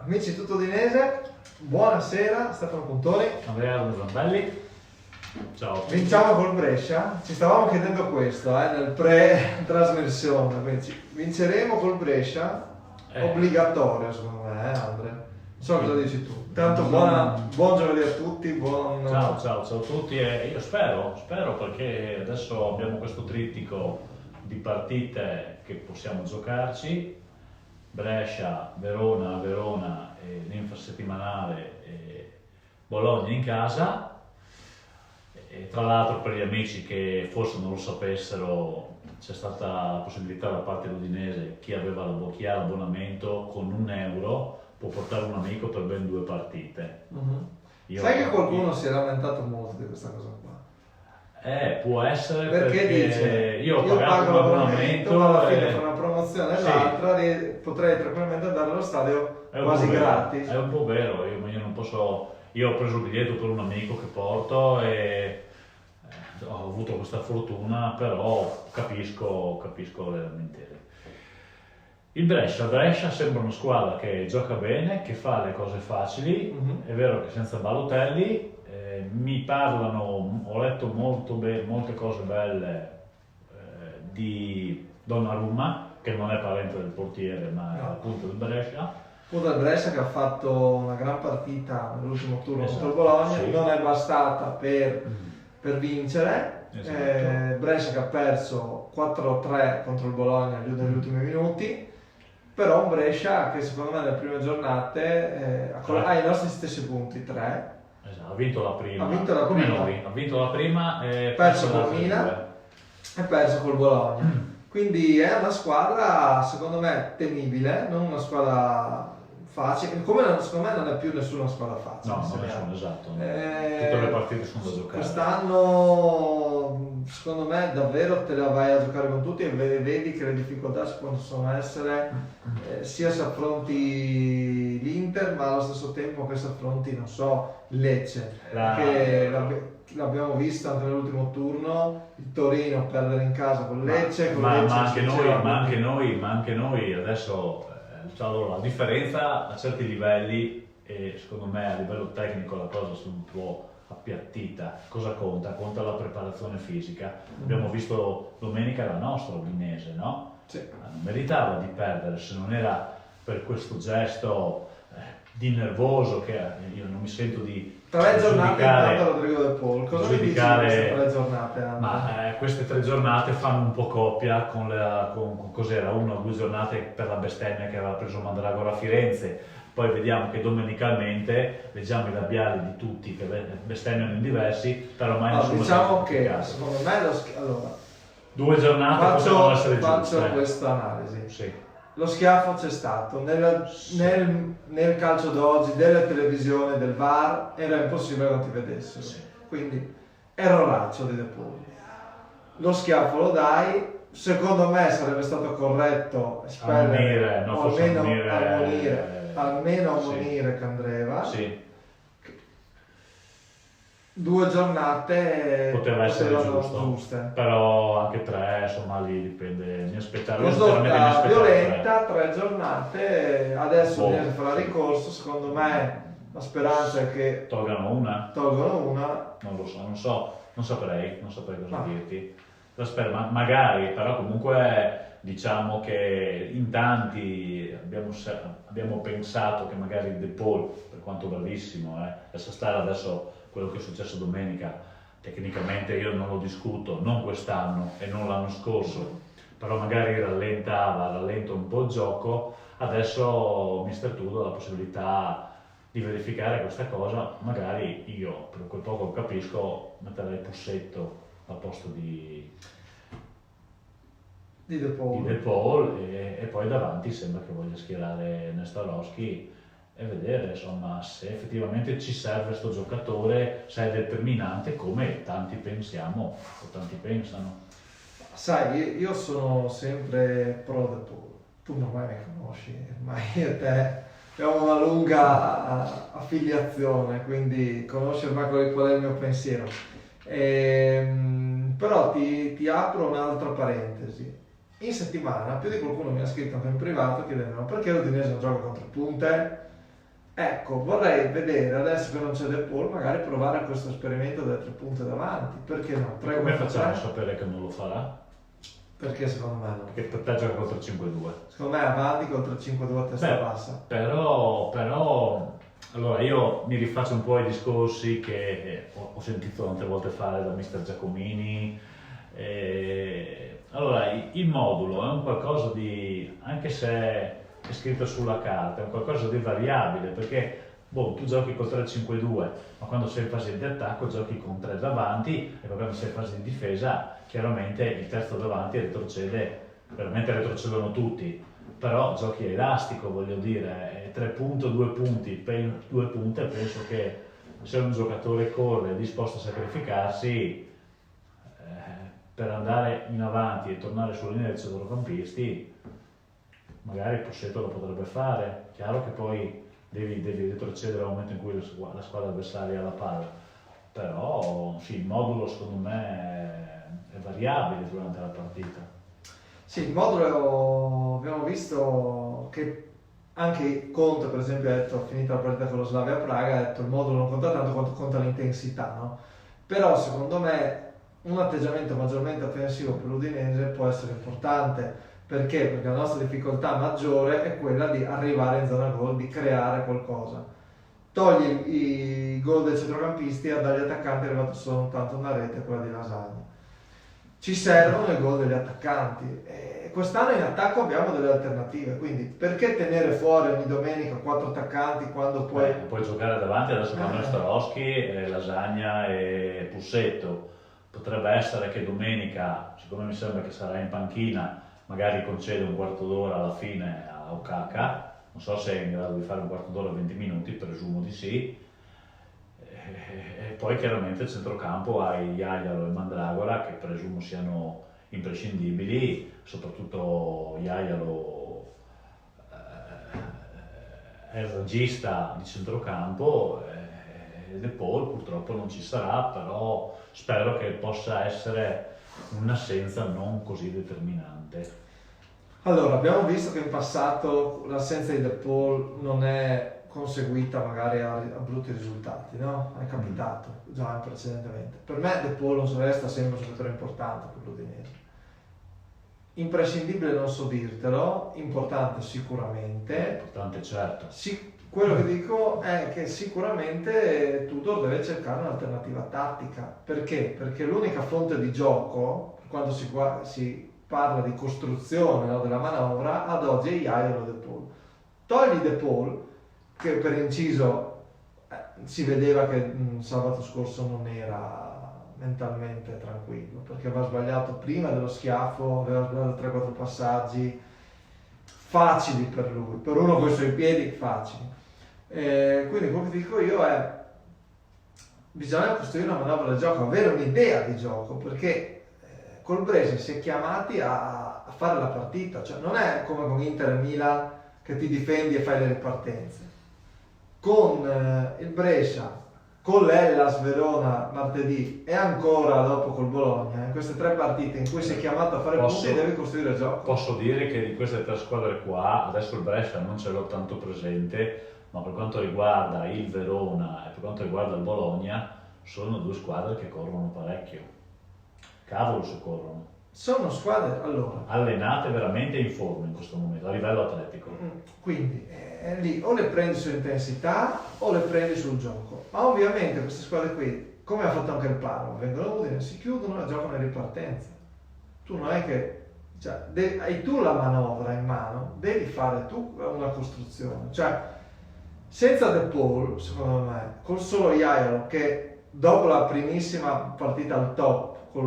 Amici tutto udinese, buonasera, Stefano Pontoni. Andrea Zambelli. Ciao. Vinciamo col Brescia? Ci stavamo chiedendo questo nel pre-trasmissione, quindi vinceremo col Brescia? Obbligatorio secondo me, Andrea. Non so cosa dici tu. Tanto buon giovedì a tutti, Ciao a tutti e io spero perché adesso abbiamo questo trittico di partite che possiamo giocarci. Brescia, Verona, l'infrasettimanale e Bologna in casa. E tra l'altro, per gli amici che forse non lo sapessero, c'è stata la possibilità da parte dell'Udinese, chi ha l'abbonamento con €1 può portare un amico per ben 2 partite. Sai che qualcuno si è lamentato molto di questa cosa qua? Può essere perché dice io ho pagato un abbonamento, ma alla fine tra una promozione e l'altra potrei tranquillamente andare allo stadio quasi gratis. È un po' vero, io non posso. Io ho preso il biglietto per un amico che porto e ho avuto questa fortuna, però capisco le lamentele. Il Brescia sembra una squadra che gioca bene, che fa le cose facili. È vero che senza Balotelli, mi parlano, ho letto molte cose belle di Donnarumma, che non è parente del portiere ma è appunto del Brescia. Del Brescia che ha fatto una gran partita nell'ultimo turno contro il Bologna, sì. Non è bastata per vincere. Brescia che ha perso 4-3 contro il Bologna negli ultimi minuti, però un Brescia che secondo me nelle prime giornate ha i nostri stessi punti, 3. Ha vinto la prima, ha vinto la prima e perso con Milan e perso col Bologna. Quindi è una squadra secondo me temibile, non una squadra facile, secondo me non è più nessuna squadra facile. No, non nessuno, esatto. Tutte le partite sono da giocare. Quest'anno secondo me davvero te la vai a giocare con tutti e vedi che le difficoltà si possono essere sia se affronti l'Inter, ma allo stesso tempo che se affronti, non so, Lecce, che l'abbiamo visto anche nell'ultimo turno, il Torino perdere in casa con Lecce, ma anche noi adesso. Allora, la differenza a certi livelli, e secondo me a livello tecnico la cosa si è un po' appiattita. Cosa conta? Conta la preparazione fisica. Abbiamo visto domenica la nostra Udinese, no? Sì. Non meritava di perdere se non era per questo gesto di nervoso che io non mi sento di 3 giornate intanto Rodrigo De Paul. Cosa mi dici di queste 3 giornate? Queste 3 giornate fanno un po' coppia con cos'era, 1 o 2 giornate per la bestemmia che aveva preso Mandragora a Firenze. Poi vediamo che domenicalmente leggiamo i labiali di tutti che bestemmiano in diversi, però mai nessuno. Diciamo che secondo me 2 giornate possono essere giuste. Faccio questa analisi. Sì. Lo schiaffo c'è stato, nel calcio d'oggi, della televisione, del VAR, era impossibile che non ti vedessero. Sì. Quindi, erroraccio di De Paul. Lo schiaffo lo dai, secondo me sarebbe stato corretto espellere, almeno ammonire Candreva. Sì. 2 giornate poteva essere giuste, però anche 3, insomma, lì dipende. Mi aspettavo violenta, 3 giornate. Adesso bisogna fare ricorso. Secondo me la speranza è che tolgano una. Non lo so, non saprei cosa dirti. Lo spero, magari, però comunque diciamo che in tanti abbiamo pensato che magari De Paul, per quanto bravissimo, lascia stare adesso quello che è successo domenica, tecnicamente io non lo discuto, non quest'anno e non l'anno scorso, però magari rallenta un po' il gioco. Adesso Mister Tudor ha la possibilità di verificare questa cosa, magari io, per quel poco capisco, metterei Pussetto al posto di De Paul e poi davanti sembra che voglia schierare Nestorowski e vedere insomma se effettivamente ci serve questo giocatore, se è determinante come tanti pensiamo o tanti pensano. Sai, io sono sempre pro De Paul, tu ormai mi conosci, ormai io e te abbiamo una lunga affiliazione, quindi conosci ormai qual è il mio pensiero. Però ti apro un'altra parentesi. In settimana più di qualcuno mi ha scritto anche in privato chiedendo perché l'Udinese non gioca contro il Punte. Ecco, vorrei vedere adesso che non c'è De Paul, magari provare questo esperimento delle 3 punte davanti. Perché no? 3 Come contro facciamo a 3? sapere che non lo farà? Perché secondo me no. Perché per te gioca contro 5-2. Secondo me avanti contro 5-2 a testa Beh, bassa. però, allora io mi rifaccio un po' ai discorsi che ho sentito tante volte fare da mister Giacomini. Allora, il modulo è un qualcosa di, anche se è scritto sulla carta, è un qualcosa di variabile, perché tu giochi col 3-5-2, ma quando sei in fase di attacco giochi con 3 davanti, e poi quando sei in fase di difesa, chiaramente il terzo davanti retrocede, veramente retrocedono tutti, però giochi a elastico, voglio dire, 3 punti, 2 punti, 2 punti, penso che se un giocatore corre, è disposto a sacrificarsi, per andare in avanti e tornare sulla linea dei centrocampisti, magari Pussetto lo potrebbe fare. Chiaro che poi devi retrocedere al momento in cui la squadra avversaria ha la palla, però sì, il modulo secondo me è variabile durante la partita. Sì, il modulo abbiamo visto che anche Conte per esempio ha detto, finita la partita con lo Slavia Praga, ha detto il modulo non conta tanto quanto conta l'intensità, no? Però secondo me un atteggiamento maggiormente offensivo per l'Udinese può essere importante. Perché? Perché la nostra difficoltà maggiore è quella di arrivare in zona gol, di creare qualcosa. Togli i gol dei centrocampisti e dagli attaccanti è arrivato soltanto una rete, quella di Lasagna. Ci servono i gol degli attaccanti. E quest'anno in attacco abbiamo delle alternative, quindi perché tenere fuori ogni domenica 4 attaccanti quando puoi giocare davanti adesso con Nestorowski, Lasagna e Pussetto. Potrebbe essere che domenica, siccome mi sembra che sarà in panchina, magari concede un quarto d'ora alla fine a Okaka, non so se è in grado di fare un quarto d'ora 20 minuti, presumo di sì, e poi chiaramente il centrocampo hai Jaialo e Mandragora che presumo siano imprescindibili, soprattutto Jaialo è il regista di centrocampo, De Paul purtroppo non ci sarà, però spero che possa essere un'assenza non così determinante. Allora, abbiamo visto che in passato l'assenza di De Paul non è conseguita magari a brutti risultati, no? È capitato già precedentemente. Per me De Paul non resta sempre un giocatore importante per l'Udinese. Imprescindibile non so dirtelo, importante sicuramente. Importante certo. Quello che dico è che sicuramente Tudor deve cercare un'alternativa tattica. Perché? Perché l'unica fonte di gioco, quando si parla di costruzione, no, della manovra, ad oggi è Jaialo De Paul. Togli De Paul, che per inciso si vedeva che sabato scorso non era mentalmente tranquillo, perché aveva sbagliato prima dello schiaffo, aveva sbagliato 3-4 passaggi facili per lui, per uno con i suoi piedi facili. Quindi quello che dico io è bisogna costruire una manovra di gioco, avere un'idea di gioco, perché col Brescia si è chiamati a fare la partita, cioè non è come con Inter e Milan che ti difendi e fai le ripartenze. Con il Brescia, con l'Hellas Verona martedì e ancora dopo col Bologna, in queste 3 partite in cui sei chiamato a fare punti devi costruire gioco. Posso dire che di queste 3 squadre qua, adesso il Brescia non ce l'ho tanto presente, ma per quanto riguarda il Verona e per quanto riguarda il Bologna, sono 2 squadre che corrono parecchio. Cavolo se corrono. Sono squadre, allora, allenate veramente in forma in questo momento, a livello atletico. Quindi lì o le prendi su intensità o le prendi sul gioco. Ma ovviamente queste squadre qui, come ha fatto anche il Parma, vengono Udine, si chiudono e giocano in ripartenza. Tu non è che, cioè, hai tu la manovra in mano, devi fare tu una costruzione. Cioè, senza De Paul, secondo me, col solo Jaialo che dopo la primissima partita al top col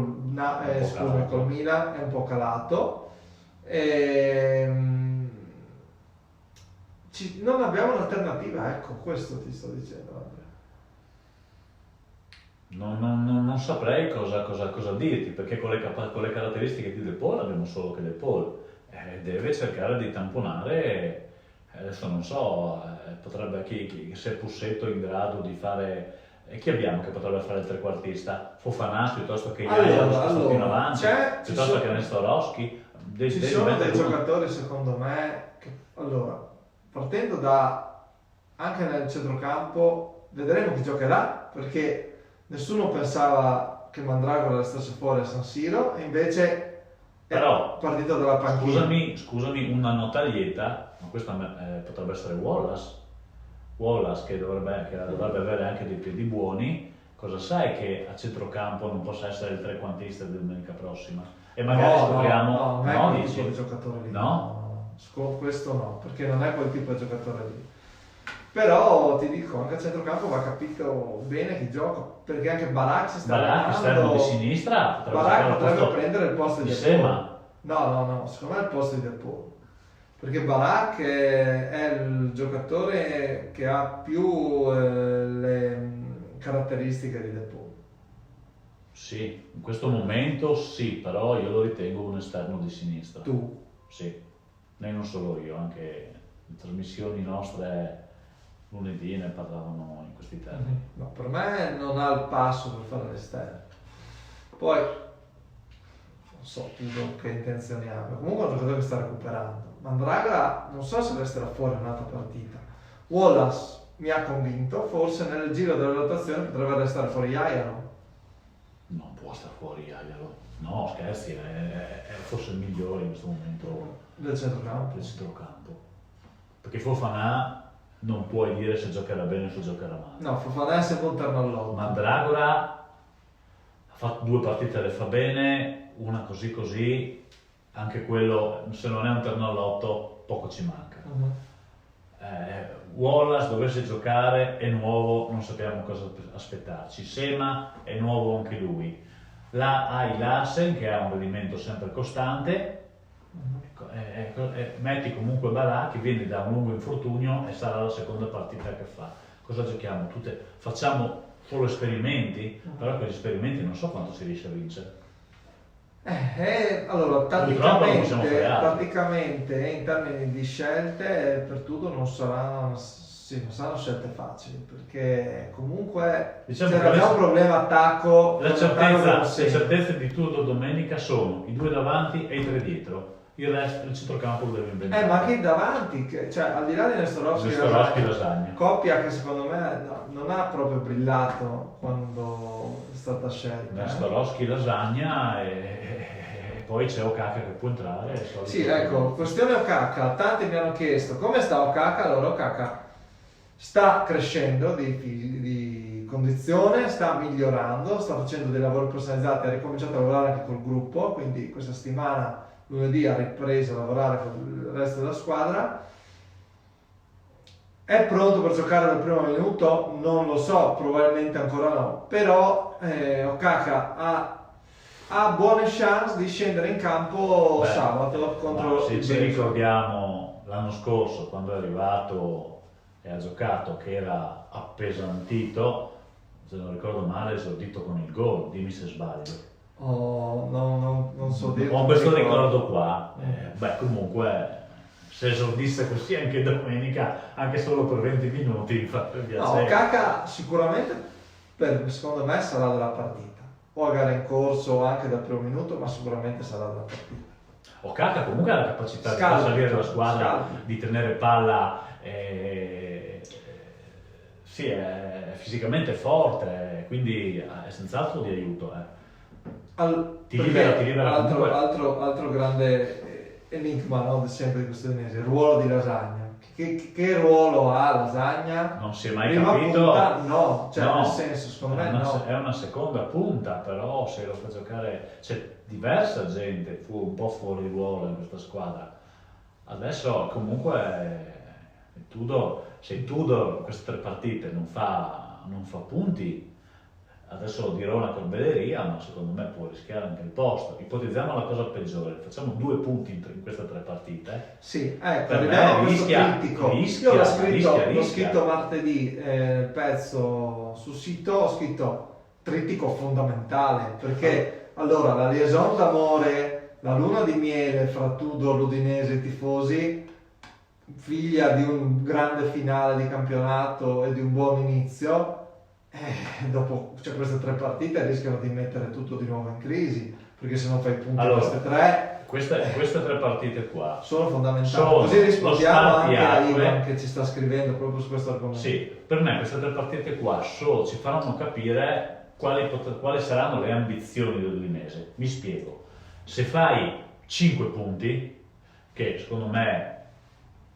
Milan è un po' calato, non abbiamo un'alternativa, ecco, questo ti sto dicendo, Andrea. Non saprei cosa dirti, perché con le caratteristiche di De Paul abbiamo solo che De Paul deve cercare di tamponare. Adesso non so, potrebbe se Pussetto è in grado di fare. E chi abbiamo che potrebbe fare il trequartista? Fofanà piuttosto che Jaialo in avanti, piuttosto che Nestorowski. Ci sono dei giocatori secondo me che, allora, partendo da anche nel centrocampo vedremo chi giocherà, perché nessuno pensava che Mandragora restasse fuori a San Siro e invece Però, è partito dalla panchina. Scusami, una nota lieta, ma questo potrebbe essere Wallace che dovrebbe avere anche dei piedi buoni. Cosa sai che a centrocampo non possa essere il trequantista di domenica prossima? E magari scopriamo... No, non è quel dici? tipo di giocatore lì. No? Questo no, perché non è quel tipo di giocatore lì. Però ti dico, anche a centrocampo va capito bene chi gioca, perché anche Barak si sta Barak, esterno di sinistra, Barak potrebbe prendere il posto di De Paul. Sema. No, secondo me è il posto di De Paul. Perché Barak è il giocatore che ha più le caratteristiche di De Paul. Sì, in questo momento sì, però io lo ritengo un esterno di sinistra. Tu? Sì, e non solo io, anche le trasmissioni nostre lunedì ne parlavano in questi termini. No, per me non ha il passo per fare l'esterno. Poi, non so che intenzioni abbia. Comunque è un giocatore che sta recuperando. Mandragora non so se resterà fuori un'altra partita. Wallace mi ha convinto, forse nel giro della rotazione potrebbe restare fuori Jaialo. Non può stare fuori Jaialo. No, scherzi, è forse il migliore in questo momento Del centrocampo. Perché Fofana non puoi dire se giocherà bene o se giocherà male. No, Fofana è sempre un terno all'otto. Mandragora ha fatto 2 partite, le fa bene, una così, anche quello, se non è un terno all'otto, poco ci manca. Wallace dovesse giocare, è nuovo, non sappiamo cosa aspettarci. Sema è nuovo anche lui. Là hai Larsen che ha un rendimento sempre costante. Metti comunque Barak che viene da un lungo infortunio e sarà la seconda partita che fa. Cosa giochiamo? Facciamo solo esperimenti, però quegli esperimenti non so quanto si riesce a vincere. Allora, tatticamente in termini di scelte per tutto non saranno scelte facili, perché comunque diciamo c'era già un problema attacco. Le certezze di Tudor domenica sono i 2 davanti e i 3 dietro. Il resto del centrocampo lo deve inventare. Ma anche davanti, cioè al di là di Nestorowski Lasagna, coppia che secondo me non ha proprio brillato quando è stata scelta. Nestorowski Lasagna e poi c'è Okaka che può entrare. Sì, ecco, questione Okaka, tanti mi hanno chiesto come sta Okaka. Allora Okaka sta crescendo di condizione, sta migliorando, sta facendo dei lavori personalizzati, ha ricominciato a lavorare anche col gruppo, quindi questa settimana lunedì ha ripreso a lavorare con il resto della squadra. È pronto per giocare dal primo minuto? Non lo so, probabilmente ancora no, però Okaka ha buone chance di scendere in campo sabato contro il ci ricordiamo l'anno scorso quando è arrivato e ha giocato che era appesantito, se non ricordo male esordito con il gol, dimmi se sbaglio. Non so dire. Ho questo ricordo qua. Comunque se esordisse così anche domenica, anche solo per 20 minuti, fa piacere. No, Okaka sicuramente secondo me sarà della partita, o a gara in corso o anche dal primo minuto, ma sicuramente sarà della partita. Okaka comunque ha la capacità di far salire la squadra, di tenere palla, sì, è fisicamente forte, quindi è senz'altro di aiuto. Ti libera altro grande enigma, no, sempre di questo Udinese, il ruolo di Lasagna. Che ruolo ha Lasagna? Non si è mai capito. Nel senso, secondo me no. È una seconda punta, però se lo fa giocare, c'è diversa gente fu un po' fuori ruolo in questa squadra. Adesso comunque se Tudor queste 3 partite non fa punti, adesso dirò una corbelleria, ma secondo me può rischiare anche il posto. Ipotizziamo la cosa peggiore, facciamo 2 punti in queste 3 partite. Sì, ecco, per me rischia. Io l'ho rischia. scritto martedì, pezzo sul sito, ho scritto trittico fondamentale, perché allora la liaison d'amore, la luna di miele fra Tudor, l'Udinese e i tifosi, figlia di un grande finale di campionato e di un buon inizio, dopo queste 3 partite rischiano di mettere tutto di nuovo in crisi, perché se non fai punti queste 3 queste 3 partite qua sono fondamentali. sono Così rispondiamo anche a spartiacque. Ivan che ci sta scrivendo proprio su questo argomento. Sì, per me queste 3 partite qua solo ci faranno capire quali saranno le ambizioni dell'Udinese. Mi spiego. Se fai 5 punti, che secondo me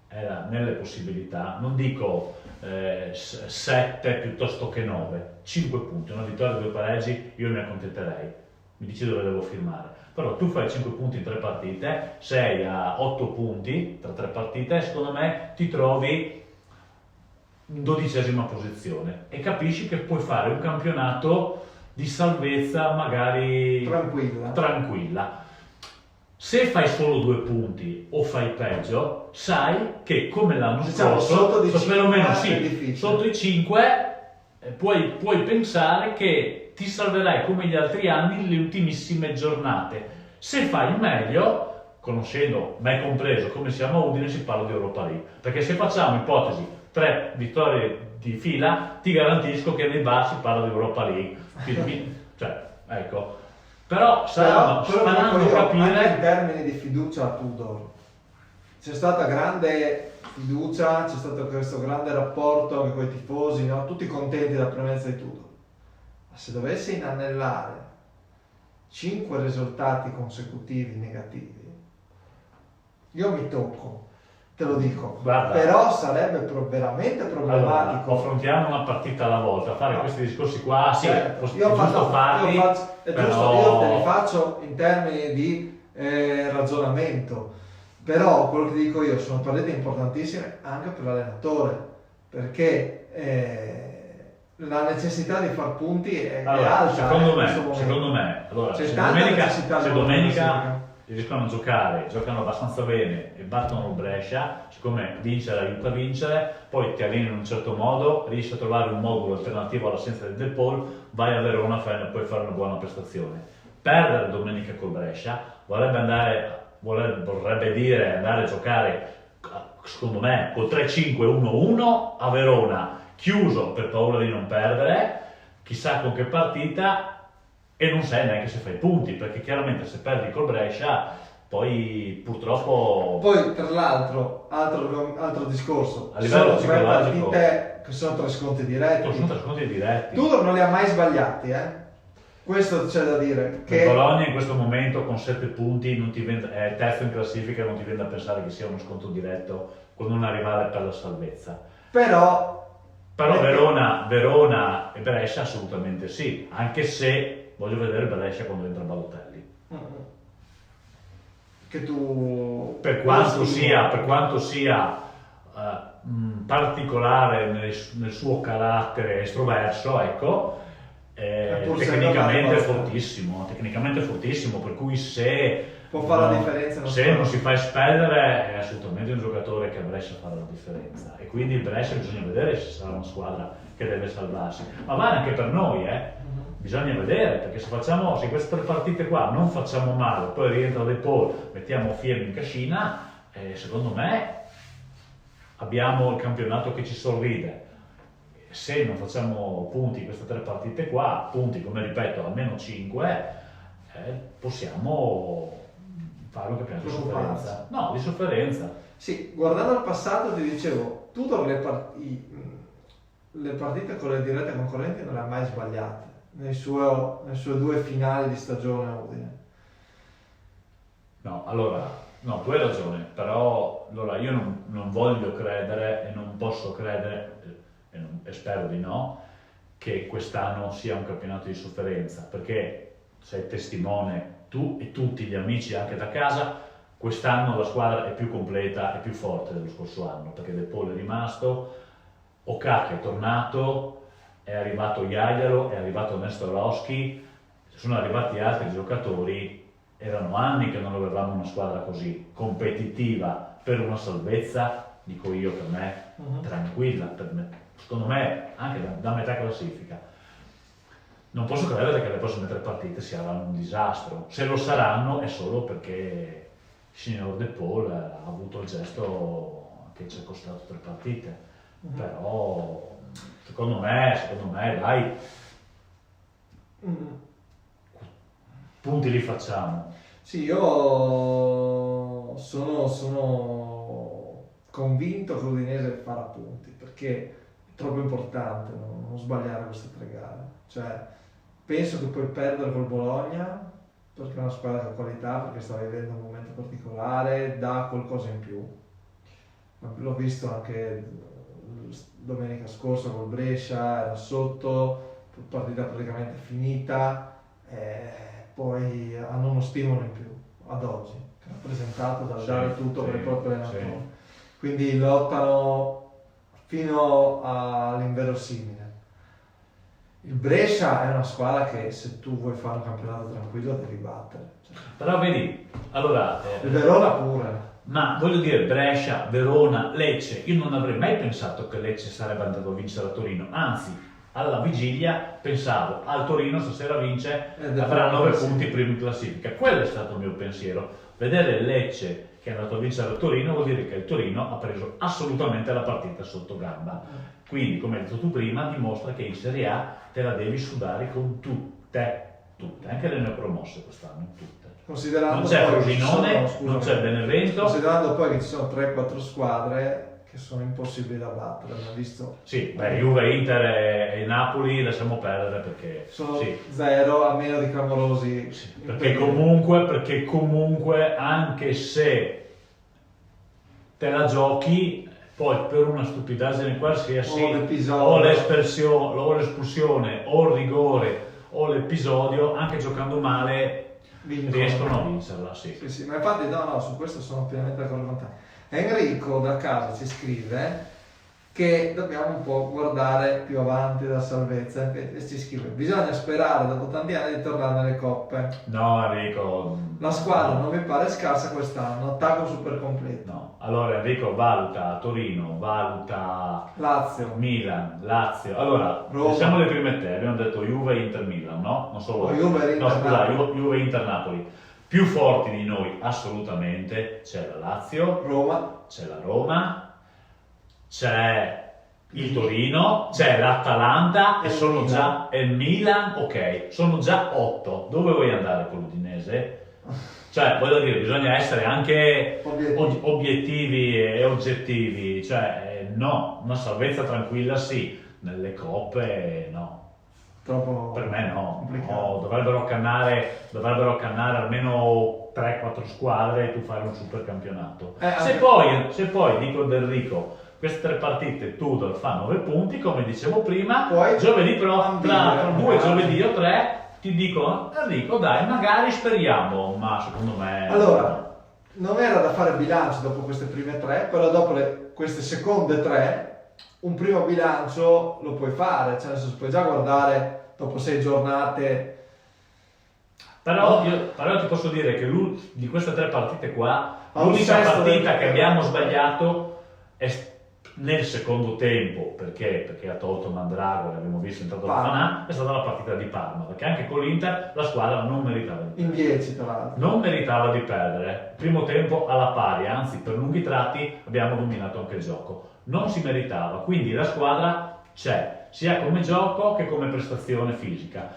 era nelle possibilità, non dico 7 piuttosto che 9, 5 punti, una vittoria e 2 pareggi, io mi accontenterei, mi dici dove devo firmare. Però tu fai 5 punti in 3 partite, sei a 8 punti tra 3 partite, secondo me ti trovi in 12ª posizione e capisci che puoi fare un campionato di salvezza magari tranquilla. Se fai solo 2 punti o fai peggio, sai che come l'anno scorso, perlomeno sotto i 5, puoi pensare che ti salverai come gli altri anni le ultimissime giornate. Se fai meglio, conoscendo me compreso come siamo a Udine, si parla di Europa League. Perché se facciamo ipotesi 3 vittorie di fila, ti garantisco che nei bar si parla di Europa League. Cioè, ecco. Però faranno capire anche in termini di fiducia a Tudor. C'è stata grande fiducia, c'è stato questo grande rapporto anche con i tifosi, no? Tutti contenti della presenza di Tudor. Ma se dovesse inanellare 5 risultati consecutivi negativi, io mi tocco, te lo dico. Guarda, però sarebbe veramente problematico. Allora, affrontiamo una partita alla volta, fare questi discorsi qua, sì, è giusto io te li però faccio in termini di ragionamento, però quello che dico io sono partite importantissime anche per l'allenatore, perché la necessità di far punti è alta. Secondo me, allora, se domenica riescono a giocano abbastanza bene e battono il Brescia, siccome vincere aiuta a vincere, poi ti alleni in un certo modo, riesci a trovare un modulo alternativo all'assenza del De Paul, vai a Verona e puoi fare una buona prestazione. Perdere domenica col Brescia vorrebbe dire andare a giocare, secondo me, col 3-5-1-1 a Verona, chiuso per paura di non perdere, chissà con che partita, e non sai neanche se fai punti, perché chiaramente se perdi col Brescia poi purtroppo... Poi tra l'altro, altro discorso, a livello sono 3 psicologico partite che sono 3 scontri diretti. Sono 3 scontri diretti. Tu non li ha mai sbagliati, questo c'è da dire. Che il Bologna in questo momento con 7 punti è terzo in classifica, non ti viene da pensare che sia uno scontro diretto con una rivale per la salvezza. Però Verona e Brescia assolutamente sì, anche se voglio vedere Brescia quando entra Balotelli. Che tu per quanto sia particolare nel suo carattere estroverso, ecco, tecnicamente è fortissimo, per cui se può fare la differenza, se non si fa espellere è assolutamente un giocatore che a Brescia farà la differenza, e quindi il Brescia bisogna vedere se sarà una squadra che deve salvarsi, ma vale anche per noi, bisogna vedere, perché se queste 3 partite qua non facciamo male, poi rientra De Paul, mettiamo Fiemme in cascina, secondo me abbiamo il campionato che ci sorride. Se non facciamo punti in queste 3 partite qua, punti come ripeto almeno 5, possiamo fare un campionato di sofferenza. No, di sofferenza. Sì, guardando al passato ti dicevo, Tudor le partite con le dirette concorrenti non le ha mai sbagliate nelle sue 2 finali di stagione a Udine. No, tu hai ragione, però allora io non voglio credere e non posso credere, e spero di no, che quest'anno sia un campionato di sofferenza, perché sei testimone, tu e tutti gli amici anche da casa, quest'anno la squadra è più completa e più forte dello scorso anno, perché De Paul è rimasto, Okaka è tornato, è arrivato Iaialo, è arrivato Nestorowski, sono arrivati altri giocatori, erano anni che non avevamo una squadra così competitiva per una salvezza, dico io, per me, tranquilla, per me, secondo me anche da metà classifica. Non posso credere che le prossime 3 partite saranno un disastro, se lo saranno è solo perché il signor De Paul ha avuto il gesto che ci è costato 3 partite, però secondo me dai, punti li facciamo. Sì, io sono convinto che l'Udinese farà punti, perché è troppo importante non sbagliare queste 3 gare. Cioè, penso che puoi perdere col Bologna, perché è una squadra che ha qualità, perché sta vivendo un momento particolare, dà qualcosa in più. L'ho visto anche domenica scorsa col Brescia, era sotto, partita praticamente finita, poi hanno uno stimolo in più ad oggi, che è rappresentato dal dare tutto per il proprio allenatore. Sì. Quindi lottano fino all'inverosimile. Il Brescia è una squadra che se tu vuoi fare un campionato tranquillo devi battere. Però vedi, allora... Il Verona pure. Ma voglio dire, Brescia, Verona, Lecce, io non avrei mai pensato che Lecce sarebbe andato a vincere a Torino, anzi, alla vigilia pensavo, al Torino stasera vince, avrà 9 punti primo in classifica. Quello è stato il mio pensiero. Vedere Lecce che è andato a vincere a Torino vuol dire che il Torino ha preso assolutamente la partita sotto gamba. Quindi, come hai detto tu prima, dimostra che in Serie A te la devi sudare con tutte, anche le neopromosse quest'anno, tutte. Considerando Non c'è poi Frosinone, non c'è Benevento. Considerando poi che ci sono 3-4 squadre che sono impossibili da battere, abbiamo visto. Sì, beh, Juve, Inter e Napoli lasciamo perdere perché sono sì. 0 a meno di clamorosi. Sì, perché comunque anche se te la giochi, poi per una stupidaggine qualsiasi o l'espulsione o il rigore o l'episodio, anche giocando male riescono a vincerla, sì. Sì, ma infatti no, su questo sono pienamente d'accordo con te. Enrico da casa ci scrive che dobbiamo un po' guardare più avanti dalla salvezza e ci scrive: bisogna sperare dopo tanti anni di tornare nelle coppe. No Enrico, la squadra non mi pare scarsa quest'anno, attacco super completo. No, allora Enrico valuta Torino, valuta Lazio, Milan, Lazio. Allora, pensiamo alle prime tre, abbiamo detto Juve, Inter, Milan, no? Non solo. Juve, Inter, Napoli. Più forti di noi assolutamente c'è la Lazio, c'è la Roma, c'è il Torino, c'è l'Atalanta e sono già il Milan, ok, sono già 8. Dove vuoi andare con l'Udinese? Cioè, voglio dire, bisogna essere anche obiettivi e oggettivi, cioè no, una salvezza tranquilla sì, nelle coppe no. Troppo per me no, dovrebbero accannare almeno 3-4 squadre e tu fai un super campionato. Se poi dico ad Enrico, queste 3 partite Tudor fa 9 punti, come dicevo prima, poi giovedì tra 2 giovedì o 3 ti dico Enrico dai, magari speriamo, ma secondo me... Allora, non era da fare bilancio dopo queste prime 3, però dopo queste seconde 3 un primo bilancio lo puoi fare, cioè nel senso puoi già guardare dopo 6 giornate. Però io ti posso dire che di queste 3 partite qua, l'unica partita che abbiamo sbagliato è nel secondo tempo, perché ha tolto Mandragora, abbiamo visto entrato la Fanà, è stata la partita di Parma, perché anche con l'Inter la squadra non meritava di perdere. In 10 tra l'altro. Non meritava di perdere. Primo tempo alla pari, anzi per lunghi tratti abbiamo dominato anche il gioco. Non si meritava, quindi la squadra c'è, sia come gioco che come prestazione fisica.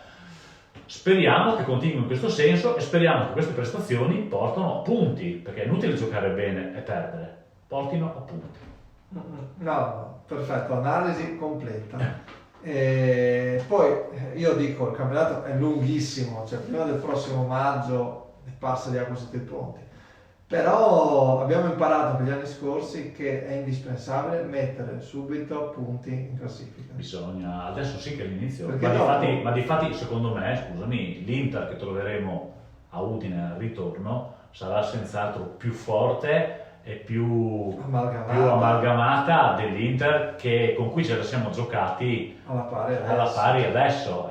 Speriamo che continui in questo senso e speriamo che queste prestazioni portino a punti, perché è inutile giocare bene e perdere, portino a punti. No, perfetto, analisi completa. Poi io dico, il campionato è lunghissimo, cioè prima del prossimo maggio passa di acqua sotto i ponti. Però abbiamo imparato negli anni scorsi che è indispensabile mettere subito punti in classifica. Bisogna, adesso sì che è l'inizio, perché ma difatti secondo me, scusami, l'Inter che troveremo a Udine al ritorno sarà senz'altro più forte e più amalgamata dell'Inter con cui ce la siamo giocati alla pari adesso.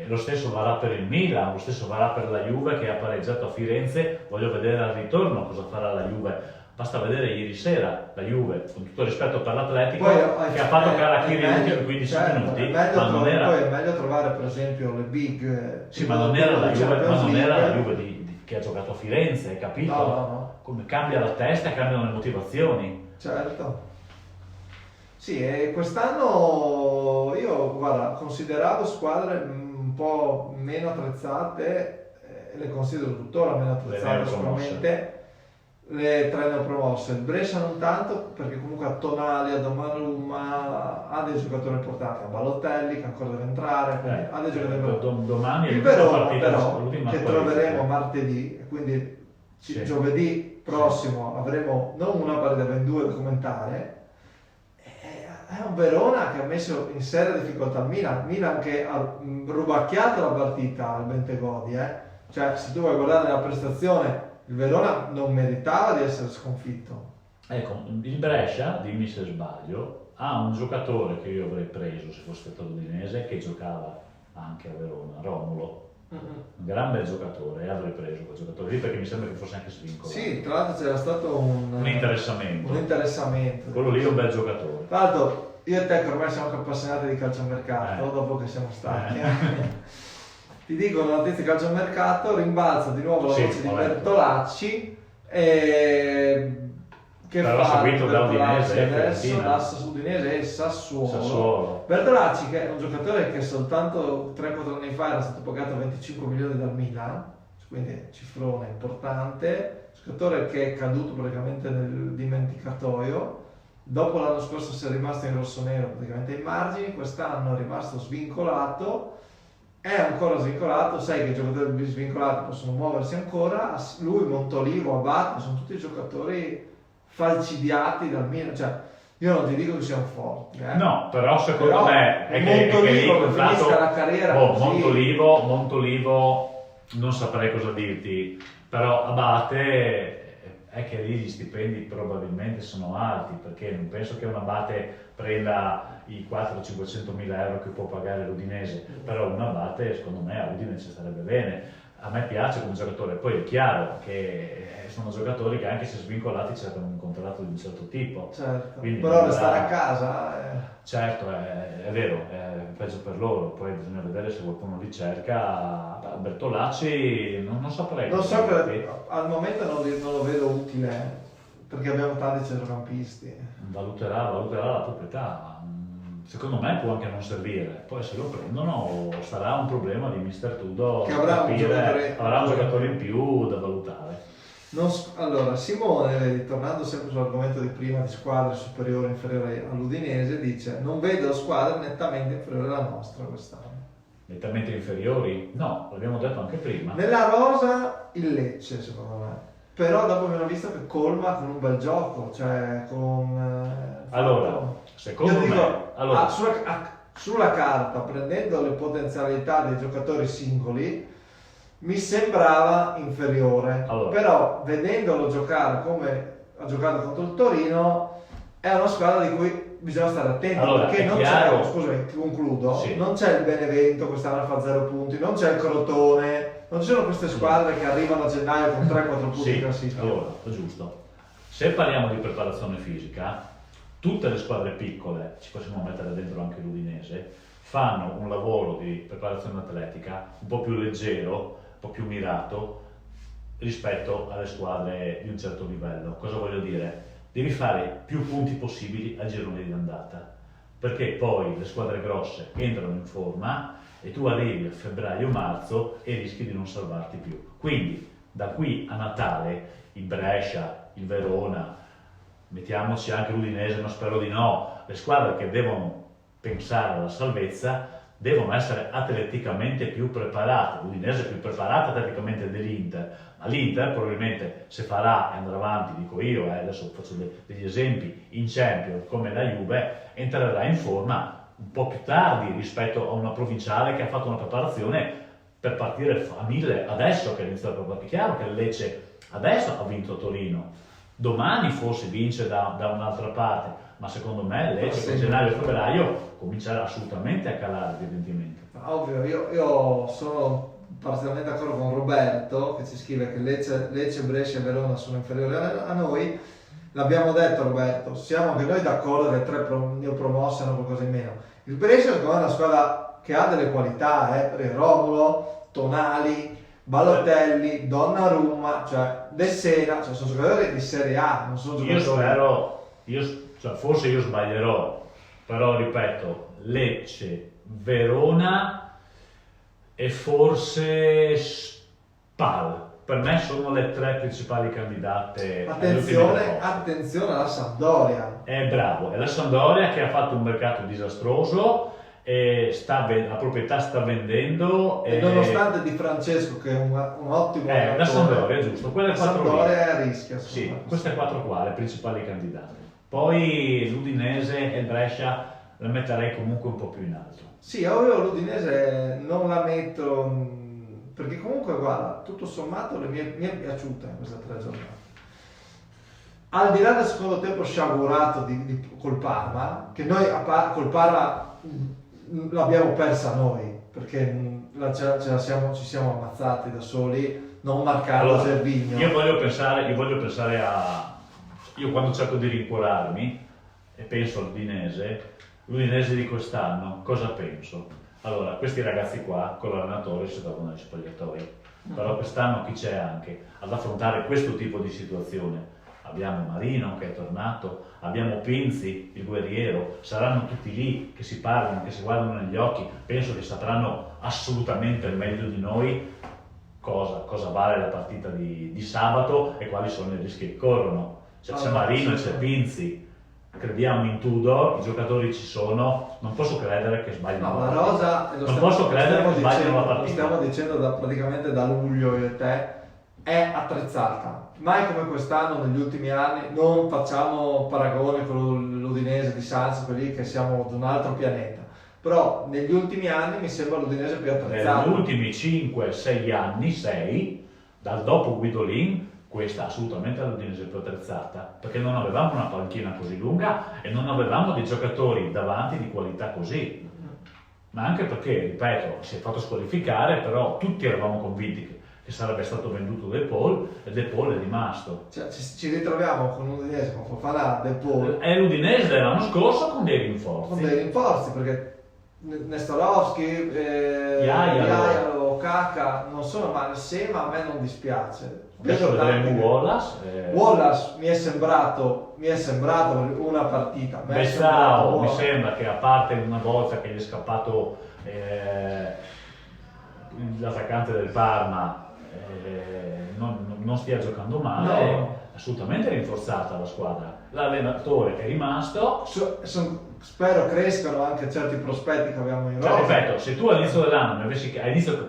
Lo stesso varrà per il Milan, lo stesso varrà per la Juve che ha pareggiato a Firenze. Voglio vedere al ritorno cosa farà la Juve. Basta vedere ieri sera la Juve, con tutto il rispetto per l'Atletico, che ha fatto Caracchiri in ultimi 15 minuti. Poi è meglio trovare per esempio le big. Sì, ma non era la Juve, che ha giocato a Firenze, hai capito? No. Come cambia la testa, cambiano le motivazioni. Certo. Sì, e quest'anno io, guarda, consideravo squadre un po' meno attrezzate le considero tuttora meno attrezzate sicuramente, le tre neopromosse. Il Brescia non tanto, perché comunque a Tonali, a Donnarumma ha dei giocatori importanti, a Balotelli che ancora deve entrare, quindi ha dei giocatori importanti. Domani il Verona però, che troveremo martedì, quindi giovedì prossimo avremo non una partita, ben due da commentare. È un Verona che ha messo in seria difficoltà il Milan che ha rubacchiato la partita al Bentegodi, cioè se tu vuoi guardare la prestazione il Verona non meritava di essere sconfitto. Ecco, il Brescia, dimmi se sbaglio, ha un giocatore che io avrei preso se fosse stato l'Udinese, che giocava anche a Verona, Romulo. Un gran bel giocatore, e avrei preso quel giocatore lì perché mi sembra che fosse anche svincolato. Sì, tra l'altro c'era stato un interessamento. Quello lì è un bel giocatore. Tra l'altro io e te che ormai siamo anche appassionati di calciomercato, dopo che siamo stati. Ti dico una notizia di calciomercato, rimbalza di nuovo la voce di Bertolacci, che però fa seguito da Udinese adesso, l'asse Udinese e Sassuolo. Bertolacci che è un giocatore che soltanto 3-4 anni fa era stato pagato 25 milioni dal Milan, quindi cifrone importante, giocatore che è caduto praticamente nel dimenticatoio. Dopo l'anno scorso si è rimasto in rossonero praticamente ai margini, quest'anno è rimasto svincolato. È ancora svincolato, sai che i giocatori svincolati possono muoversi ancora, lui, Montolivo, Abate, sono tutti giocatori falcidiati dal Milan, cioè io non ti dico che siano forti. No, però secondo me è che lì finisca la carriera così. Montolivo, non saprei cosa dirti, però Abate è che lì gli stipendi probabilmente sono alti, perché non penso che un Abate prenda i 400-500 mila euro che può pagare l'Udinese, però un Abate secondo me a Udinese starebbe bene. A me piace come giocatore, poi è chiaro che sono giocatori che anche se svincolati cercano un contratto di un certo tipo. Certo. Quindi però restare a casa certo è vero, è peggio per loro, poi bisogna vedere se qualcuno li cerca. Bertolacci non saprei. Non so, al momento non lo vedo utile, perché abbiamo tanti centrocampisti. Valuterà la proprietà. Secondo me può anche non servire, poi se lo prendono sarà un problema di Mister Tudor, che avrà un giocatore in più da valutare. Allora, Simone, tornando sempre sull'argomento di prima di squadre superiori e inferiori all'Udinese, dice: non vedo squadre nettamente inferiori alla nostra quest'anno. Nettamente inferiori? No, l'abbiamo detto anche prima. Nella rosa il Lecce, secondo me. Però dopo abbiamo visto che colma con un bel gioco, cioè con... allora, secondo me... Allora. Sulla carta, prendendo le potenzialità dei giocatori singoli, mi sembrava inferiore. Allora. Però, vedendolo giocare come ha giocato contro il Torino, è una squadra di cui bisogna stare attenti. Allora, perché non c'è, scusami, concludo, sì. Non c'è il Benevento quest'anno fa 0 punti, non c'è il Crotone, non ci sono queste squadre che arrivano a gennaio con 3-4 punti di classifica. Allora, giusto. Se parliamo di preparazione fisica, tutte le squadre piccole, ci possiamo mettere dentro anche l'Udinese, fanno un lavoro di preparazione atletica un po' più leggero, un po' più mirato rispetto alle squadre di un certo livello. Cosa voglio dire? Devi fare più punti possibili al girone di andata, perché poi le squadre grosse entrano in forma e tu arrivi a febbraio-marzo e rischi di non salvarti più. Quindi da qui a Natale il Brescia, il Verona, mettiamoci anche l'Udinese, ma spero di no, le squadre che devono pensare alla salvezza devono essere atleticamente più preparate. L'Udinese è più preparata atleticamente dell'Inter, ma l'Inter probabilmente se farà e andrà avanti, dico io, adesso faccio degli esempi, in Champions come la Juve, entrerà in forma un po' più tardi rispetto a una provinciale che ha fatto una preparazione per partire a 1000 adesso che è iniziato a parlare. Chiaro che il Lecce adesso ha vinto a Torino, domani forse vince da un'altra parte, ma secondo me il Lecce con gennaio e febbraio comincerà assolutamente a calare di rendimento. Ovvio, io sono parzialmente d'accordo con Roberto che ci scrive che Lecce, Brescia e Verona sono inferiori a noi. L'abbiamo detto, Roberto, siamo anche noi d'accordo che le tre neopromosse hanno qualcosa in meno. Il Brescia secondo me è una squadra che ha delle qualità, per Romulo, Tonali, Balotelli, Donnarumma, cioè De Sena, cioè sono giocatori di Serie A, non sono giocatori... Forse io sbaglierò, però ripeto, Lecce, Verona e forse PAL. Per me sono le 3 principali candidate. agli ultimi posti. Attenzione alla Sampdoria. È bravo, è la Sampdoria che ha fatto un mercato disastroso e la proprietà sta vendendo. E nonostante Di Francesco, che è un ottimo la Sampdoria, giusto, quelle la 4 Sampdoria è a rischio. Sì, queste 4 qua, le principali candidate. Poi l'Udinese e il Brescia la metterei comunque un po' più in alto. Sì, io l'Udinese non la metto, perché comunque guarda, tutto sommato mi è piaciuta in queste 3 giornate. Al di là del secondo tempo sciagurato col Parma, che noi col Parma l'abbiamo persa noi, perché ci siamo ammazzati da soli, non marcando Gervinho. Io voglio pensare a... Io quando cerco di rincuorarmi e penso l'Udinese di quest'anno, cosa penso? Allora, questi ragazzi qua con l'allenatore si trovano negli spogliatoi, però quest'anno chi c'è anche ad affrontare questo tipo di situazione? Abbiamo Marino che è tornato, abbiamo Pinzi, il guerriero, saranno tutti lì che si parlano, che si guardano negli occhi, penso che sapranno assolutamente meglio di noi cosa vale la partita di sabato e quali sono i rischi che corrono. C'è Marino e c'è Pinzi, crediamo in Tudor, i giocatori ci sono, non posso credere che sbaglino. No, la rosa, non posso credere che sbaglino la partita. Lo stiamo dicendo praticamente da luglio io e te, è attrezzata. Mai come quest'anno, negli ultimi anni, non facciamo paragoni con l'Udinese di Sanz, quelli che siamo di un altro pianeta. Però negli ultimi anni mi sembra l'Udinese più attrezzata. Negli ultimi 5-6 anni, 6, dal dopo Guidolin, questa assolutamente è l'Udinese più attrezzata, perché non avevamo una panchina così lunga e non avevamo dei giocatori davanti di qualità così. Ma anche perché, ripeto, si è fatto squalificare, però tutti eravamo convinti che sarebbe stato venduto De Paul e De Paul è rimasto. Cioè, ci ritroviamo con l'Udinese, con Fofana, De Paul. È l'Udinese dell'anno scorso con dei rinforzi. Con dei rinforzi, perché Nestorovski, Jaialo, Kaka non sono male, ma a me non dispiace. Adesso vedremo Wallace. Wallace mi è sembrato una partita. Bessao mi sembra che, a parte una volta che gli è scappato l'attaccante del Parma, non stia giocando male, no. Assolutamente rinforzata la squadra. L'allenatore è rimasto. Spero crescano anche certi prospetti che abbiamo in rosa. Ripeto, se tu all'inizio dell'anno,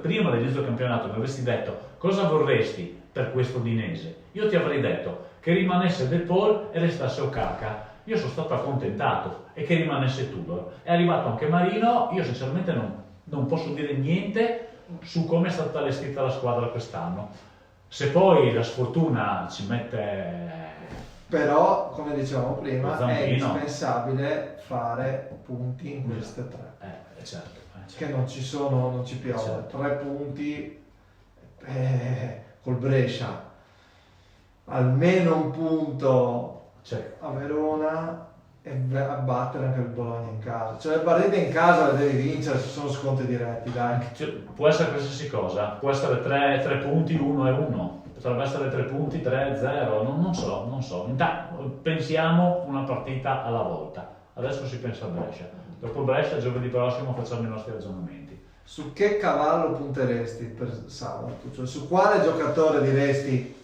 prima dell'inizio del campionato, mi avessi detto cosa vorresti per questo Udinese, io ti avrei detto che rimanesse De Paul e restasse Okaka. Io sono stato accontentato, e che rimanesse Tudor. È arrivato anche Marino. Io sinceramente non posso dire niente su come è stata allestita la squadra quest'anno. Se poi la sfortuna ci mette... Però, come dicevamo prima, è indispensabile fare punti in queste 3. Certo. Che non ci piove. Certo. 3 punti col Brescia, almeno un punto a Verona e battere anche il Bologna in casa. Cioè le partite in casa le devi vincere, se sono scontri diretti, dai. Può essere qualsiasi cosa, può essere 3 punti, 1-1. Potrebbe essere 3 punti, 3-0, non so. Intanto pensiamo una partita alla volta. Adesso si pensa a Brescia. Dopo Brescia, giovedì prossimo, facciamo i nostri ragionamenti. Su che cavallo punteresti per sabato? Cioè su quale giocatore diresti?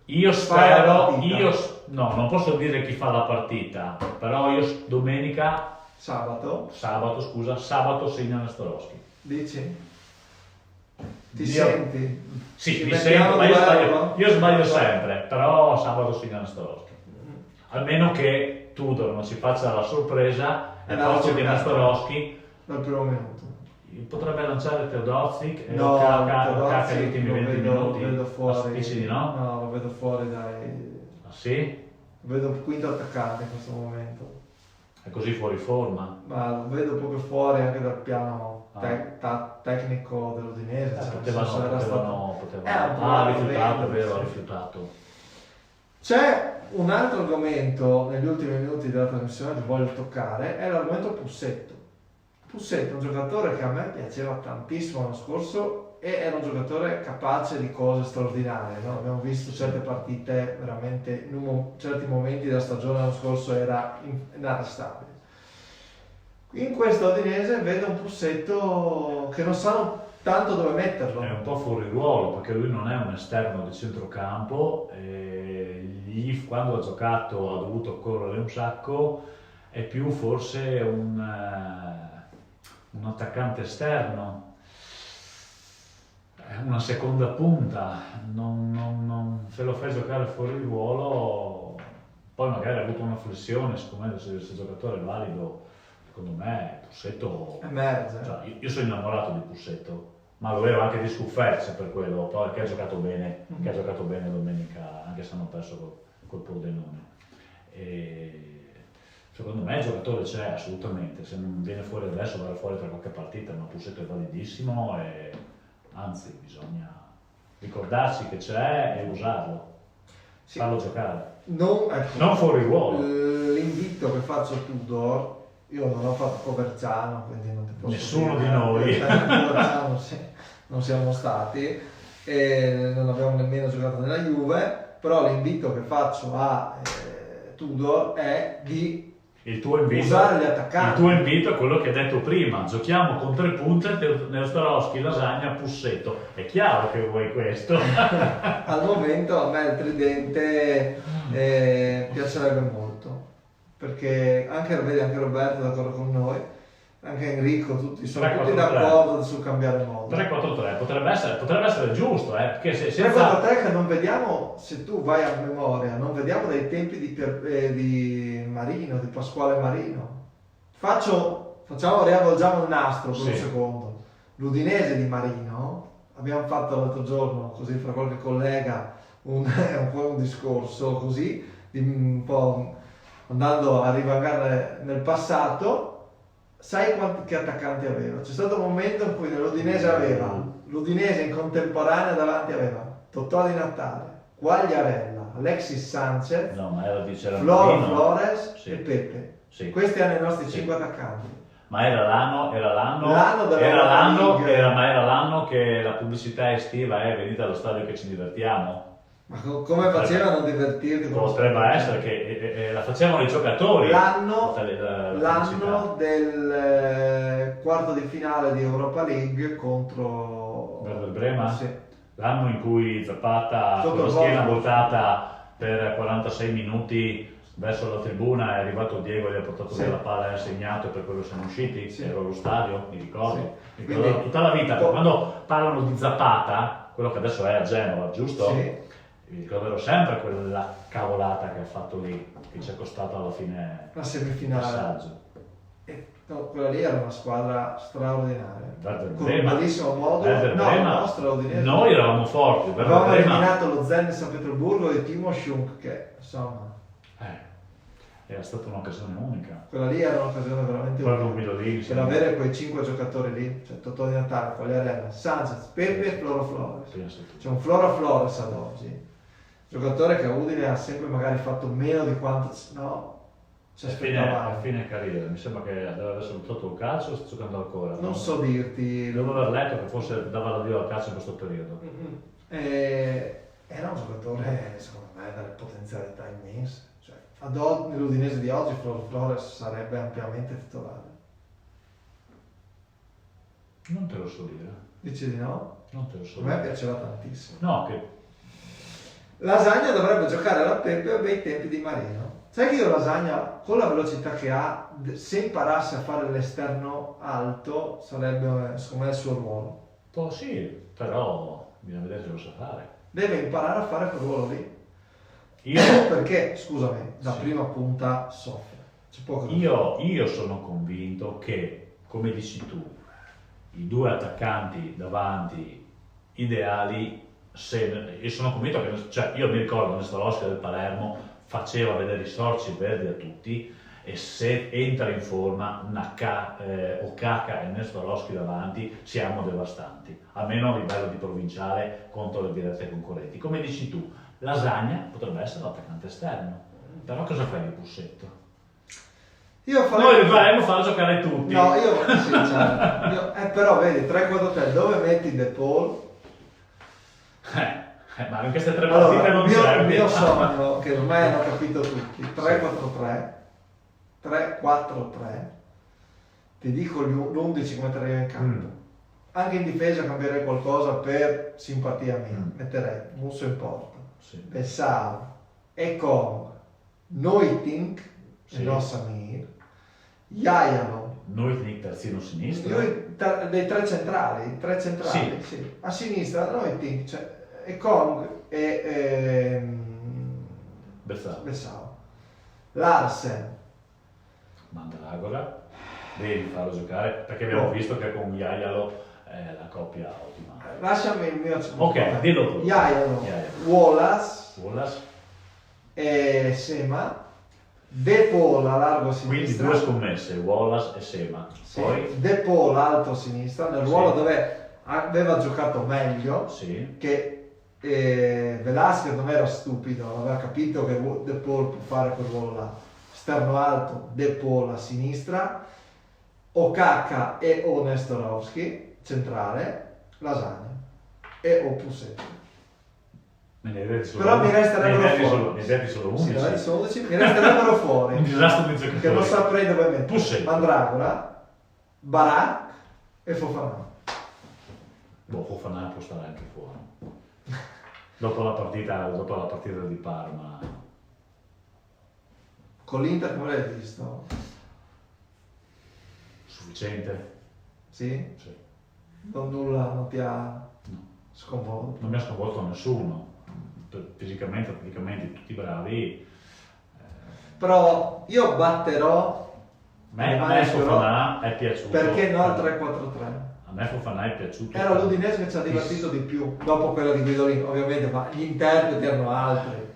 Io spero, non posso dire chi fa la partita, però io sabato segna Nestorovski. Dici? Ti senti? Sì, mi sento, ma io sbaglio sempre, però sabato segna Nestorovski. Almeno che Tudor non ci faccia la sorpresa e poi di Nestorovski dal primo minuto. Potrebbe lanciare Teodosic e no, Okaka gli ultimi 20 minuti. Lo vedo fuori. Dici di no? No, lo vedo fuori dai. Ah, sì? Lo vedo quinto attaccante in questo momento. È così fuori forma? Ma lo vedo proprio fuori anche dal piano tecnico dell'Udinese. Potevano. Ha rifiutato. C'è un altro argomento negli ultimi minuti della trasmissione che voglio toccare, è l'argomento Pussetto. Pussetto è un giocatore che a me piaceva tantissimo l'anno scorso e era un giocatore capace di cose straordinarie, no? Abbiamo visto certe partite veramente, in certi momenti della stagione l'anno scorso era inarrestabile. In questo Udinese vedo un Pussetto che non sanno tanto dove metterlo. È un po' fuori ruolo perché lui non è un esterno di centrocampo, quando ha giocato ha dovuto correre un sacco, è più forse un attaccante esterno, una seconda punta, se lo fai giocare fuori ruolo, poi magari ha avuto una flessione, siccome se il giocatore è valido, secondo me Pussetto Emerge. cioè, io sono innamorato di Pussetto, ma lo ero anche di Scuffezze per quello, perché ha giocato bene, che ha giocato bene domenica, anche se hanno perso col Pordenone. Secondo me il giocatore c'è assolutamente, se non viene fuori adesso verrà fuori per qualche partita, ma Pussetto è validissimo e anzi bisogna ricordarsi che c'è e usarlo, Sì. farlo giocare, Ecco, non fuori ruolo. L'invito che faccio a Tudor, io non ho fatto Coverciano, quindi non ti posso Nessuno dire, di noi. Coverciano non siamo stati e non abbiamo nemmeno giocato nella Juve, però l'invito che faccio a Tudor è di usare gli attaccanti. Il tuo invito è quello che hai detto prima, giochiamo con 3 punte, Neostaroschi, Lasagna, Pussetto. È chiaro che vuoi questo. Al momento a me il tridente piacerebbe molto, perché anche Roberto è d'accordo con noi, anche Enrico, sono tutti d'accordo sul cambiare modo. 3-4-3 potrebbe essere giusto, perché se 3-4-3 che non vediamo, se tu vai a memoria, non vediamo dai tempi di Marino, di Pasquale Marino. Riavvolgiamo il nastro per un secondo. L'Udinese di Marino, abbiamo fatto l'altro giorno, così fra qualche collega, un po' un discorso così, un po' andando a rivagare nel passato. Sai che attaccanti aveva? C'è stato un momento in cui l'Udinese in contemporanea davanti aveva Totò Di Natale, Quagliarella, Alexis Sanchez, Floro Flores e Pepe. Sì. Questi erano i nostri 5 attaccanti. Ma era l'anno che la pubblicità estiva è venite allo stadio che ci divertiamo. Ma come facevano a divertirti? Potrebbe essere che la facevano i giocatori. L'anno del quarto di finale di Europa League contro Werder Brema? Sì. L'anno in cui Zapata con la schiena voltata per 46 minuti verso la tribuna è arrivato Diego e gli ha portato via la palla e ha segnato, per quello siamo usciti, ero allo stadio, mi ricordo. Sì. Quindi, tutta la vita, quando parlano di Zapata, quello che adesso è a Genova, giusto? Sì. Mi ricorderò sempre quella cavolata che ha fatto lì, che ci è costata alla fine la semifinale. Passaggio. Quella lì era una squadra straordinaria. Con un bellissimo modo. Noi eravamo forti. Avevamo eliminato lo Zenit San Pietroburgo e Timo Schunk, che insomma era stata un'occasione unica. Quella lì era un'occasione veramente unica. Per avere quei 5 giocatori lì, cioè Totò Di Natale, Quagliarella, Sanchez, Pepe e Floro Flores. C'è un Floro Flores ad oggi. Giocatore che a Udine ha sempre magari fatto meno di quanto ci aspettavamo. A fine carriera, mi sembra che deve aver salutato il calcio o sta giocando ancora? Non so dirti. Devo aver letto che forse dava l'addio al calcio in questo periodo. Era un giocatore, secondo me, dalle potenzialità immense. Cioè, nell'Udinese di oggi Flores sarebbe ampiamente titolare. Non te lo so dire. Dici di no? Non te lo so dire. A me piaceva tantissimo. No, che Lasagna dovrebbe giocare alla Pepe a bei tempi di Marino. Sai che io Lasagna, con la velocità che ha, se imparasse a fare l'esterno alto, sarebbe secondo me il suo ruolo. Sì, però bisogna vedere se lo sa fare. Deve imparare a fare quel ruolo lì. Perché, scusami, da prima punta soffre. Io sono convinto che, come dici tu, i 2 attaccanti davanti ideali, io sono convinto che, io mi ricordo Nestorowski del Palermo faceva vedere i sorci verdi a tutti, e se entra in forma Okaka e Nestorowski davanti siamo devastanti, almeno a livello di provinciale contro le dirette concorrenti. Come dici tu, Lasagna potrebbe essere l'attaccante esterno, però cosa fai di Pussetto? Noi dovremmo farlo giocare tutti. No, però vedi, 3-4-3, dove metti De Paul? Ma in queste 3 partite non serve. Il mio sogno, che ormai hanno capito tutti, 3-4-3, 3-4-3, ti dico l'11 come arriva in campo. anche in difesa cambierei qualcosa per simpatia mia. Mm. Metterei Musso in porta, Sì. Bessao, Ekong, Neutink, Sì. no Samir, Jajalo, Noi terzino sinistro. dei tre centrali, sì. A sinistra Neutink, cioè Ekong e Bessao. Larsen, Mandragola. Devi farlo giocare perché abbiamo visto che con Jajalo è la coppia ottima. lasciami il mio Ok, dillo tu. Jajalo, Wallace. Wallace e Sema, De Paul a largo Quindi sinistra, due scommesse, Wallace e Sema. sì. Poi De Paul alto sinistra, nel Sì. ruolo dove aveva giocato meglio, sì, che Velasquez non era stupido, aveva capito che De Paul può fare quel ruolo là. Esterno alto, De Paul a sinistra, Okaka e o Nestorowski, centrale, Lasagna e o Pussetto. me ne vedi solo Però mi uno. resterebbero Ne fuori. vedi solo 11. Sì, davanti sono 11, mi resterebbero fuori. Un disastro di Che non giocatori. saprei dove mettere. Pussetto. Mandragola, Barak e Fofana. Boh, Fofana può stare anche fuori. Dopo la partita di Parma. Con l'Inter come l'hai visto? Sufficiente? Sì? Sì. Nulla non ti ha No. sconvolto. Non mi ha sconvolto nessuno. Fisicamente, praticamente tutti bravi. Però io batterò A me Fofana è piaciuto. perché no al 3-4-3. A me Fofana è piaciuto. Era l'Udinese che ci ha divertito di più dopo quella di Guidolin, ovviamente, ma gli interpreti erano altri.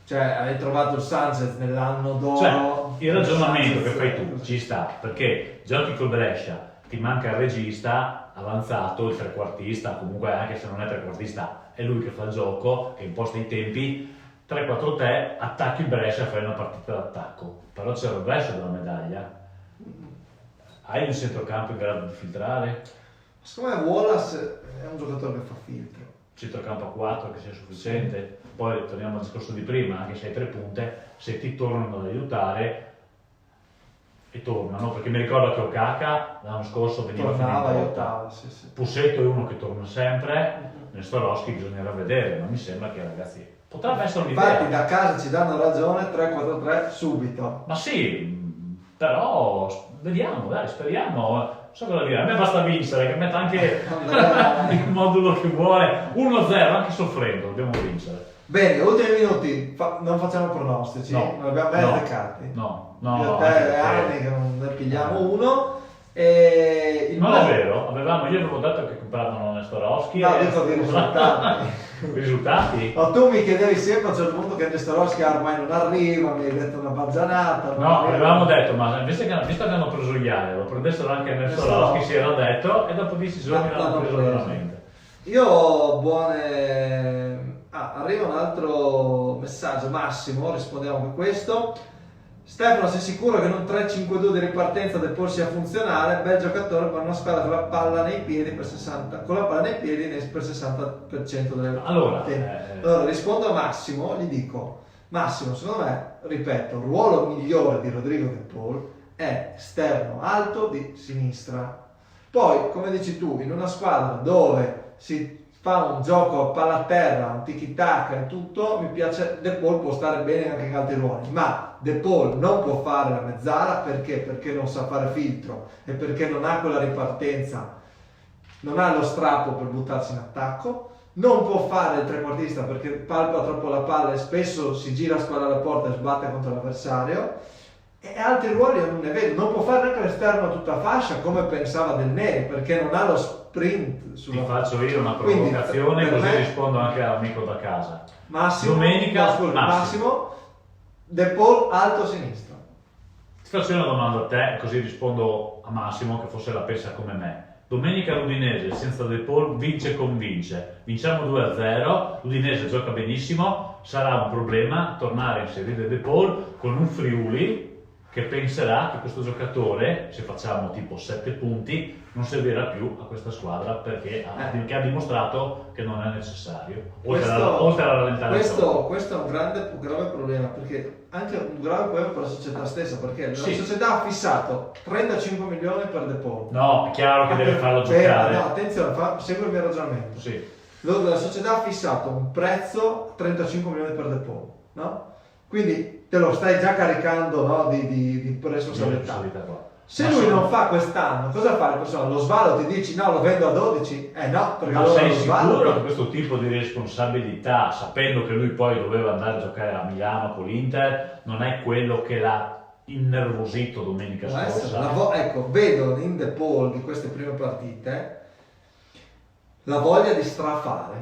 Cioè, hai trovato il Sanchez nell'anno d'oro. Cioè, il ragionamento che Sanchez, fai tu ci sta, perché giochi col Brescia, ti manca il regista avanzato, il trequartista, comunque anche se non è trequartista, è lui che fa il gioco, che imposta i tempi, 3-4-3, attacchi il Brescia e fai una partita d'attacco. Però c'è il Brescia della medaglia. Hai un centrocampo in grado di filtrare? Secondo me Wallace è un giocatore che fa filtro. Centrocampo a 4 che sia sufficiente? Poi torniamo al discorso di prima, anche se hai 3 punte, se ti tornano ad aiutare, e tornano, perché mi ricordo che Okaka l'anno scorso veniva Tornava, fino in aiutava, sì. Pussetto è uno che torna sempre, Nestorowski bisognerà vedere, ma mi sembra che ragazzi potrebbe essere Infatti un'idea. da casa ci danno ragione, 3-4-3 subito. Ma sì, però vediamo, dai, speriamo. Non so cosa dire, a me basta vincere, che metta anche il modulo che vuole, 1-0, anche soffrendo, dobbiamo vincere. Bene, ultimi minuti, non facciamo pronostici, No, non abbiamo mai azzeccati. No, Io anche te perché- anni che non ne pigliamo uno. E il Non modo- è vero, io avevo detto che compravano Nestorowski. No, e- dico di risultati. I risultati? No, tu mi chiedevi sempre a un certo punto che Nestorowski ormai non arriva, mi hai detto una baggianata. non No, arriva. avevamo detto, ma invece che, visto che hanno preso Iaia, lo prendessero anche Nestorowski, si era detto, e dopo 10 giorni l'hanno L'hanno preso preso. veramente. Io buone... arriva un altro messaggio, Massimo, rispondiamo con questo. Stefano, sei sicuro che non 3-5-2 di ripartenza del Paul sia funzionale? Bel giocatore con una squadra con la palla nei piedi per 60%, con la palla nei piedi per 60% delle Allora, Allora, rispondo a Massimo, gli dico, Massimo, secondo me, ripeto, il ruolo migliore di Rodrigo De Paul è esterno alto di sinistra. Poi, come dici tu, in una squadra dove si fa un gioco a palla a terra, un tiki-taka e tutto, mi piace, De Paul può stare bene anche in altri ruoli, ma De Paul non può fare la mezzala perché non sa fare filtro e perché non ha quella ripartenza, non ha lo strappo per buttarsi in attacco, non può fare il trequartista perché palpa troppo la palla e spesso si gira a spalla alla porta e sbatte contro l'avversario. E altri ruoli io non ne vedo, non può fare neanche l'esterno a tutta fascia come pensava Del Neri perché non ha lo sprint Ti faccio io una Quindi, provocazione, per così me- rispondo anche all'amico da casa. Massimo, Domenica, no, scusa, Massimo. Massimo De Paul alto a sinistra. Ti faccio una domanda a te, così rispondo a Massimo, che forse la pensa come me. Domenica l'Udinese senza De Paul vince e convince. Vinciamo 2-0, l'Udinese gioca benissimo, sarà un problema tornare a inserire De Paul con un Friuli che penserà che questo giocatore, se facciamo tipo 7 punti, non servirà più a questa squadra perché ha dimostrato che non è necessario, oltre a rallentare il gioco. Questo è un grave problema, perché anche un grave problema per la società stessa, perché la società ha fissato 35 milioni per De Paul. No, è chiaro che deve farlo giocare. No, attenzione, segui il mio ragionamento. Sì. La società ha fissato un prezzo 35 milioni per De Paul, no? Quindi te lo stai già caricando, no, di responsabilità. Se lui non fa quest'anno, cosa fa? Lo svaluti, ti dici no, lo vendo a 12? No, perché ma allora sei lo svaluti. sicuro che questo tipo di responsabilità, sapendo che lui poi doveva andare a giocare a Milano con l'Inter, non è quello che l'ha innervosito domenica scorsa? Ecco, vedo in De Paul di queste prime partite la voglia di strafare,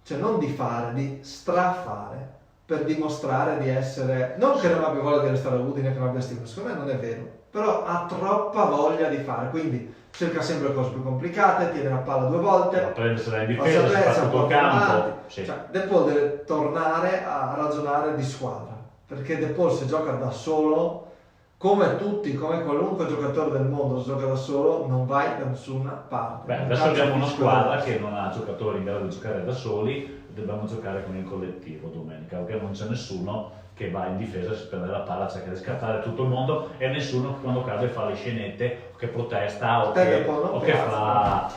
cioè non di fare, di strafare, per dimostrare di essere, non che non abbia voglia di restare a Udine, che non abbia stimolo, secondo me non è vero, però ha troppa voglia di fare, quindi cerca sempre cose più complicate, tiene la palla 2 volte, prendersela in difesa, si fa tutto il campo. Sì. Cioè, De Paul deve tornare a ragionare di squadra, perché De Paul se gioca da solo, come qualunque giocatore del mondo se gioca da solo, non vai da nessuna parte. Adesso abbiamo una squadra che non ha giocatori in grado di giocare da soli, dobbiamo giocare con il collettivo domenica, perché non c'è nessuno che va in difesa, si prende la palla, cerca di scattare tutto il mondo, e nessuno che quando cade fa le scenette, o che protesta, o che fa...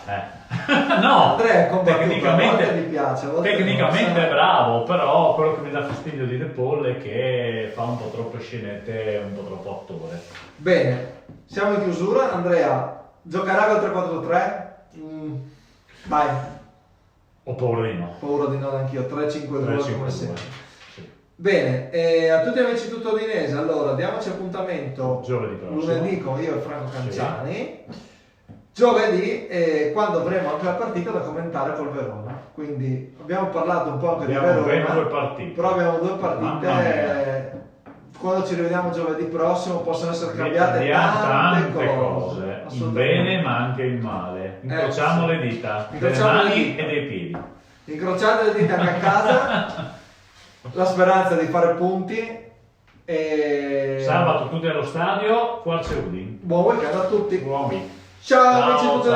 No, Andrea, tecnicamente mi piace, è bravo, però quello che mi dà fastidio di De Paul è che fa un po' troppe scenette, un po' troppo attore. Bene, siamo in chiusura. Andrea, giocherà col 3-4-3? Vai. Ho paura di no. Paura di no anch'io, 3-5-2 come sempre. Sì. Bene, a tutti gli amici tuttodinesi, allora diamoci appuntamento giovedì prossimo, lunedì con io e Franco Canciani. Sì. Giovedì, quando avremo anche la partita da commentare col Verona. Quindi abbiamo parlato un po' anche di Verona, però abbiamo 2 partite. Quando ci rivediamo giovedì prossimo possono essere cambiate tante cose, in bene ma anche in male. Incrociamo le dita, delle mani e dei piedi. Incrociate le dita anche a casa. La speranza di fare punti. Sabato tutti allo stadio, forza Udine. Buon weekend a tutti. Buon weekend. Ciao amici tutti.